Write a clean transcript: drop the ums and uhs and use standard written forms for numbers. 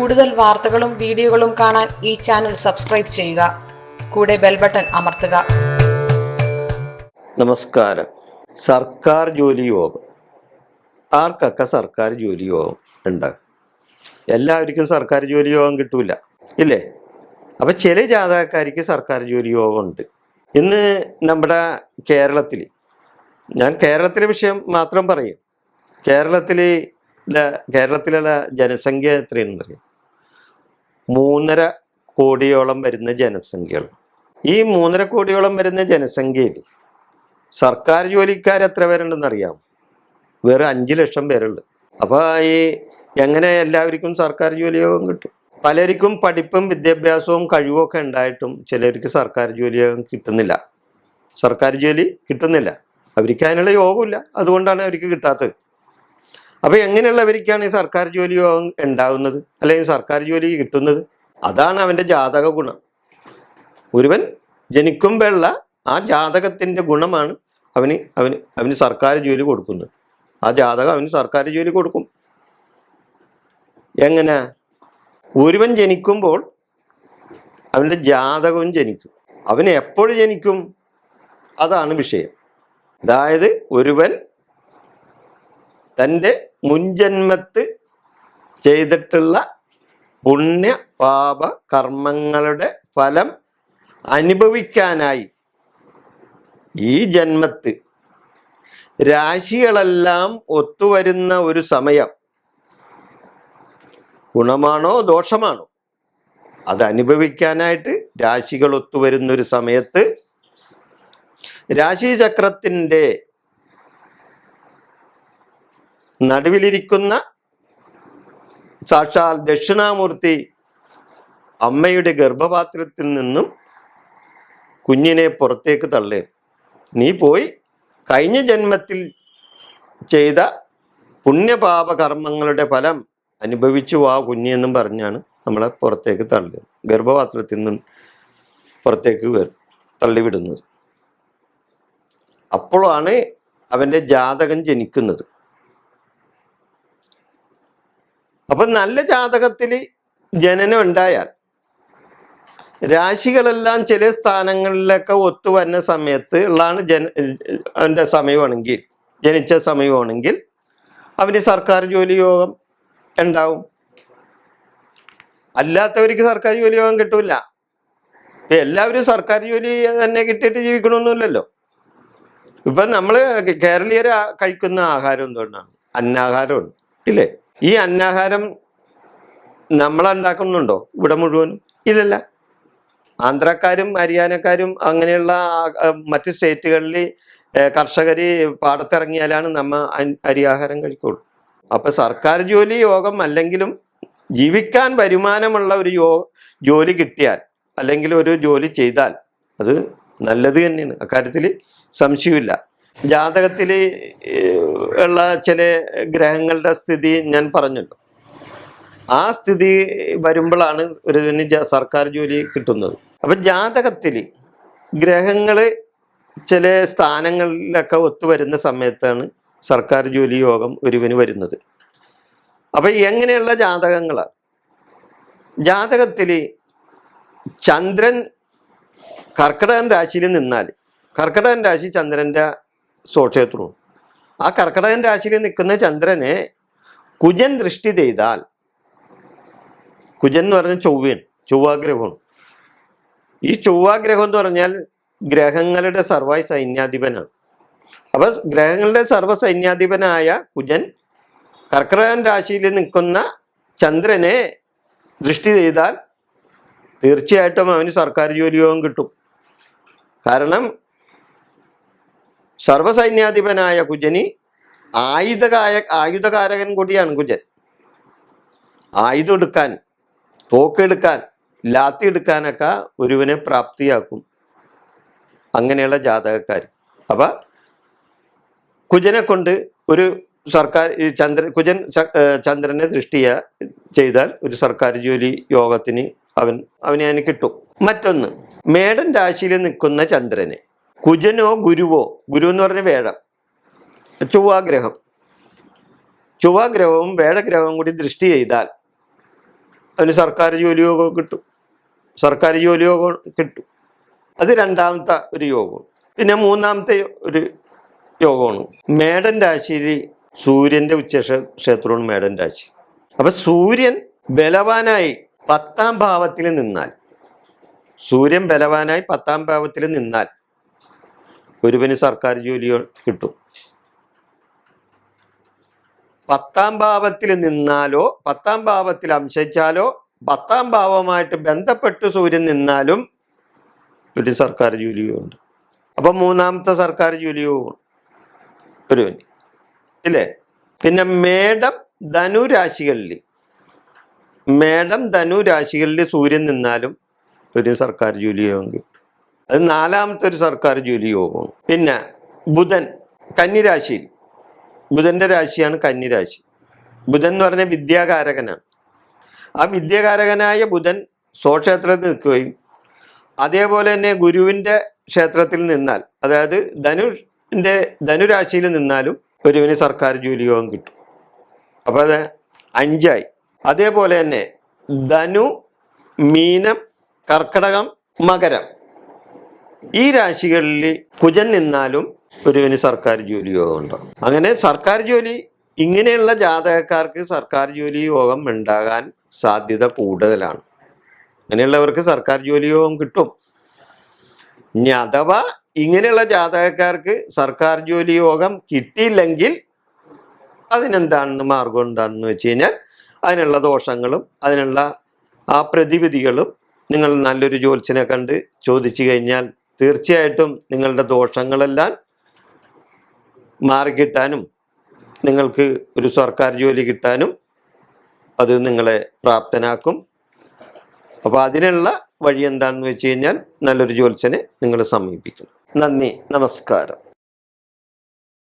കൂടുതൽ വാർത്തകളും വീഡിയോകളും കാണാൻ ഈ ചാനൽ സബ്സ്ക്രൈബ് ചെയ്യുക. കൂടെ ബെൽ ബട്ടൺ അമർത്തുക. നമസ്കാരം. സർക്കാർ ജോലി യോഗം. ആർക്കൊക്കെ സർക്കാർ ജോലി യോഗം ഉണ്ടാകും? എല്ലാവർക്കും സർക്കാർ ജോലി യോഗം കിട്ടൂല, ഇല്ലേ? അപ്പം ചില ജാതകക്കാർക്ക് സർക്കാർ ജോലി യോഗം ഉണ്ട്. ഇന്ന് നമ്മുടെ കേരളത്തിൽ, ഞാൻ കേരളത്തിലെ വിഷയം മാത്രം പറയും. കേരളത്തിലുള്ള ജനസംഖ്യ എത്രയാണെന്ന് അറിയാം? 3.5 കോടിയോളം വരുന്ന ജനസംഖ്യകൾ. ഈ 3.5 കോടിയോളം വരുന്ന ജനസംഖ്യയിൽ സർക്കാർ ജോലിക്കാർ എത്ര പേരുണ്ടെന്ന് അറിയാം? വേറെ 5 ലക്ഷം പേരുണ്ട്. അപ്പോൾ ഈ എങ്ങനെ എല്ലാവർക്കും സർക്കാർ ജോലി യോഗം കിട്ടും? പലർക്കും പഠിപ്പും വിദ്യാഭ്യാസവും കഴിവുമൊക്കെ ഉണ്ടായിട്ടും ചിലർക്ക് സർക്കാർ ജോലി യോഗം കിട്ടുന്നില്ല. സർക്കാർ ജോലി കിട്ടുന്നില്ല, അവർക്ക് അതിനുള്ള യോഗമില്ല. അതുകൊണ്ടാണ് അവർക്ക് കിട്ടാത്തത്. അപ്പോൾ എങ്ങനെയുള്ളവർക്കാണ് ഈ സർക്കാർ ജോലി യോഗം ഉണ്ടാകുന്നത്, അല്ലെങ്കിൽ സർക്കാർ ജോലി കിട്ടുന്നത്? അതാണ് അവൻ്റെ ജാതക ഗുണം. ഒരുവൻ ജനിക്കുമ്പോഴുള്ള ആ ജാതകത്തിൻ്റെ ഗുണമാണ് അവന് സർക്കാർ ജോലി കൊടുക്കുന്നത്. ആ ജാതകം അവന് സർക്കാർ ജോലി കൊടുക്കും. എങ്ങനെ? ഒരുവൻ ജനിക്കുമ്പോൾ അവൻ്റെ ജാതകവും ജനിക്കും. അവന് എപ്പോൾ ജനിക്കും? അതാണ് വിഷയം. അതായത് ഒരുവൻ തൻ്റെ മുൻജന്മത്ത് ചെയ്തിട്ടുള്ള പുണ്യ പാപ കർമ്മങ്ങളുടെ ഫലം അനുഭവിക്കാനായി ഈ ജന്മത്ത് രാശികളെല്ലാം ഒത്തുവരുന്ന ഒരു സമയം, ഗുണമാണോ ദോഷമാണോ അത് അനുഭവിക്കാനായിട്ട് രാശികൾ ഒത്തുവരുന്നൊരു സമയത്ത് രാശിചക്രത്തിൻ്റെ നടുവിലിരിക്കുന്ന സാക്ഷാൽ ദക്ഷിണാമൂർത്തി അമ്മയുടെ ഗർഭപാത്രത്തിൽ നിന്നും കുഞ്ഞിനെ പുറത്തേക്ക് തള്ളേ. നീ പോയി കഴിഞ്ഞ ജന്മത്തിൽ ചെയ്ത പുണ്യപാപ കർമ്മങ്ങളുടെ ഫലം അനുഭവിച്ചു വാ കുഞ്ഞെന്നും പറഞ്ഞാണ് നമ്മളെ പുറത്തേക്ക് തള്ളുക, ഗർഭപാത്രത്തിൽ നിന്നും പുറത്തേക്ക് തള്ളിവിടുന്നത്. അപ്പോഴാണ് അവൻ്റെ ജാതകം ജനിക്കുന്നത്. അപ്പം നല്ല ജാതകത്തിൽ ജനനം ഉണ്ടായാൽ രാശികളെല്ലാം ചില സ്ഥാനങ്ങളിലൊക്കെ ഒത്തുവരുന്ന സമയത്ത് ഉള്ളതാണ് അവൻ്റെ സമയമാണെങ്കിൽ, ജനിച്ച സമയമാണെങ്കിൽ അവന് സർക്കാർ ജോലി യോഗം ഉണ്ടാവും. അല്ലാത്തവർക്ക് സർക്കാർ ജോലി യോഗം കിട്ടൂല. എല്ലാവരും സർക്കാർ ജോലി തന്നെ കിട്ടിയിട്ട് ജീവിക്കണമെന്നില്ലല്ലോ. ഇപ്പം നമ്മൾ കേരളീയർ കഴിക്കുന്ന ആഹാരം എന്തുകൊണ്ടാണ്? അന്നാഹാരമാണ്, ഇല്ലേ? ഈ അന്നാഹാരം നമ്മളുണ്ടാക്കുന്നുണ്ടോ ഇവിടെ മുഴുവനും? ഇല്ലല്ല. ആന്ധ്രക്കാരും ഹരിയാനക്കാരും അങ്ങനെയുള്ള മറ്റ് സ്റ്റേറ്റുകളിൽ കർഷകർ പാടത്തിറങ്ങിയാലാണ് നമ്മൾ അരിയാഹാരം കഴിക്കുള്ളൂ. അപ്പം സർക്കാർ ജോലി യോഗം അല്ലെങ്കിലും ജീവിക്കാൻ വരുമാനമുള്ള ഒരു ജോലി കിട്ടിയാൽ, അല്ലെങ്കിൽ ഒരു ജോലി ചെയ്താൽ അത് നല്ലത് തന്നെയാണ്. അക്കാര്യത്തിൽ സംശയമില്ല. ജാതകത്തിൽ ഉള്ള ചില ഗ്രഹങ്ങളുടെ സ്ഥിതി ഞാൻ പറഞ്ഞല്ലോ. ആ സ്ഥിതി വരുമ്പോഴാണ് ഒരു സർക്കാർ ജോലി കിട്ടുന്നത്. അപ്പം ജാതകത്തിൽ ഗ്രഹങ്ങൾ ചില സ്ഥാനങ്ങളിലൊക്കെ ഒത്തുവരുന്ന സമയത്താണ് സർക്കാർ ജോലി യോഗം ഒരുവന് വരുന്നത്. അപ്പം എങ്ങനെയുള്ള ജാതകങ്ങളാണ്? ജാതകത്തിൽ ചന്ദ്രൻ കർക്കിടകൻ രാശിയിൽ നിന്നാൽ, കർക്കിടകൻ രാശി ചന്ദ്രൻ്റെ സ്വക്ഷേത്രവും, ആ കർക്കിടകൻ രാശിയിൽ നിൽക്കുന്ന ചന്ദ്രനെ കുജൻ ദൃഷ്ടി ചെയ്താൽ, കുജൻ എന്ന് പറഞ്ഞാൽ ചൊവ്വയാണ്, ചൊവ്വാഗ്രഹമാണ്. ഈ ചൊവ്വാഗ്രഹം എന്ന് പറഞ്ഞാൽ ഗ്രഹങ്ങളുടെ സർവ്വ സൈന്യാധിപനാണ്. അപ്പൊ ഗ്രഹങ്ങളുടെ സർവ്വസൈന്യാധിപനായ കുജൻ കർക്കിടകൻ രാശിയിൽ നിൽക്കുന്ന ചന്ദ്രനെ ദൃഷ്ടി ചെയ്താൽ തീർച്ചയായിട്ടും അവന് സർക്കാർ ജോലി യോഗം കിട്ടും. കാരണം സർവസൈന്യാധിപനായ കുജന് ആയുധകാരകൻ കൂടിയാണ് കുജൻ. ആയുധം എടുക്കാൻ, തോക്കെടുക്കാൻ, ലാത്തി എടുക്കാനൊക്കെ ഒരുവനെ പ്രാപ്തിയാക്കും അങ്ങനെയുള്ള ജാതകക്കാർ. അപ്പം കുജനെ കൊണ്ട് ഒരു സർക്കാർ കുജൻ ചന്ദ്രനെ ദൃഷ്ടി ചെയ്താൽ ഒരു സർക്കാർ ജോലി യോഗത്തിന് അവന് കിട്ടും. മറ്റൊന്ന്, മേടൻ രാശിയിൽ നിൽക്കുന്ന ചന്ദ്രനെ കുജനോ ഗുരുവോ, ഗുരു എന്ന് പറഞ്ഞ വേഴം, ചൊവ്വാഗ്രഹവും വേഴഗ്രഹവും കൂടി ദൃഷ്ടി ചെയ്താൽ അവന് സർക്കാർ ജോലി യോഗം കിട്ടും. സർക്കാർ ജോലി യോഗം കിട്ടും. അത് രണ്ടാമത്തെ ഒരു യോഗം. പിന്നെ മൂന്നാമത്തെ ഒരു യോഗമാണ് മേടൻ രാശിയിൽ സൂര്യന്റെ ഉച്ചക്ഷേത്രമാണ് മേടൻ രാശി. അപ്പൊ സൂര്യൻ ബലവാനായി 10ാം ഭാവത്തിൽ നിന്നാൽ, സൂര്യൻ ബലവാനായി 10ാം ഭാവത്തിൽ നിന്നാൽ ഒരുവന് സർക്കാർ ജോലി കിട്ടും. 10ാം ഭാവത്തിൽ നിന്നാലോ 10ാം ഭാവത്തിൽ അംശിച്ചാലോ 10ാം ഭാവമായിട്ട് ബന്ധപ്പെട്ട് സൂര്യൻ നിന്നാലും ഒരു സർക്കാർ ജോലിയുണ്ട്. അപ്പൊ മൂന്നാമത്തെ സർക്കാർ ജോലിയും ഒരുവന് ഇല്ലേ. പിന്നെ മേടം ധനു രാശികളിൽ സൂര്യൻ നിന്നാലും ഒരു സർക്കാർ ജോലി യോഗം കിട്ടും. അത് നാലാമത്തെ ഒരു സർക്കാർ ജോലി യോഗമാണ്. പിന്നെ ബുധൻ കന്നിരാശിയിൽ, ബുധന്റെ രാശിയാണ് കന്നിരാശി. ബുധൻ എന്ന് പറഞ്ഞാൽ വിദ്യാകാരകനാണ്. ആ വിദ്യാകാരകനായ ബുധൻ സ്വക്ഷേത്രത്തിൽ നിൽക്കുകയും അതേപോലെ തന്നെ ഗുരുവിന്റെ ക്ഷേത്രത്തിൽ നിന്നാൽ, അതായത് ധനുരാശിയിൽ നിന്നാലും ഒരുവിന് സർക്കാർ ജോലി യോഗം കിട്ടും. അപ്പൊ അത് 5ആയി. അതേപോലെ തന്നെ ധനു, മീനം, കർക്കടകം, മകരം ഈ രാശികളിൽ കുജൻ നിന്നാലും ഒരുവിന് സർക്കാർ ജോലി യോഗം ഉണ്ടാകും. അങ്ങനെ സർക്കാർ ജോലി ഇങ്ങനെയുള്ള ജാതകക്കാർക്ക് സർക്കാർ ജോലി യോഗം ഉണ്ടാകാൻ സാധ്യത കൂടുതലാണ്. അങ്ങനെയുള്ളവർക്ക് സർക്കാർ ജോലി യോഗം കിട്ടും. ഇനി അഥവാ ഇങ്ങനെയുള്ള ജാതകക്കാർക്ക് സർക്കാർ ജോലി യോഗം കിട്ടിയില്ലെങ്കിൽ അതിനെന്താണെന്ന് മാർഗം എന്താണെന്ന് വെച്ച് കഴിഞ്ഞാൽ അതിനുള്ള ദോഷങ്ങളും അതിനുള്ള ആ പ്രതിവിധികളും നിങ്ങൾ നല്ലൊരു ജ്യോത്സ്യനെ കണ്ട് ചോദിച്ചു കഴിഞ്ഞാൽ തീർച്ചയായിട്ടും നിങ്ങളുടെ ദോഷങ്ങളെല്ലാം മാറിക്കിട്ടാനും നിങ്ങൾക്ക് ഒരു സർക്കാർ ജോലി കിട്ടാനും അത് നിങ്ങളെ പ്രാപ്തനാക്കും. അപ്പോൾ അതിനുള്ള വഴി എന്താണെന്ന് വെച്ച് കഴിഞ്ഞാൽ നല്ലൊരു ജ്യോത്സ്യനെ നിങ്ങൾ സമീപിക്കണം. നന്ദി, നമസ്കാരം.